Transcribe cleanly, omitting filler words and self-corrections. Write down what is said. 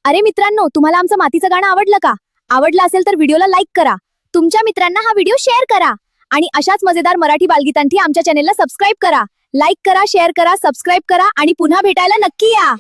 अरे मित्रांनो, तुम्हाला आमचं मातीचं गाणं आवडलं का? आवडलं असेल तर व्हिडिओला लाईक करा, तुमच्या मित्रांना हा व्हिडिओ शेअर करा आणि अशाच मजेदार मराठी बालगीतांची आमच्या चॅनेलला सबस्क्राईब करा. लाईक करा, शेअर करा, सबस्क्राईब करा आणि पुन्हा भेटायला नक्की या.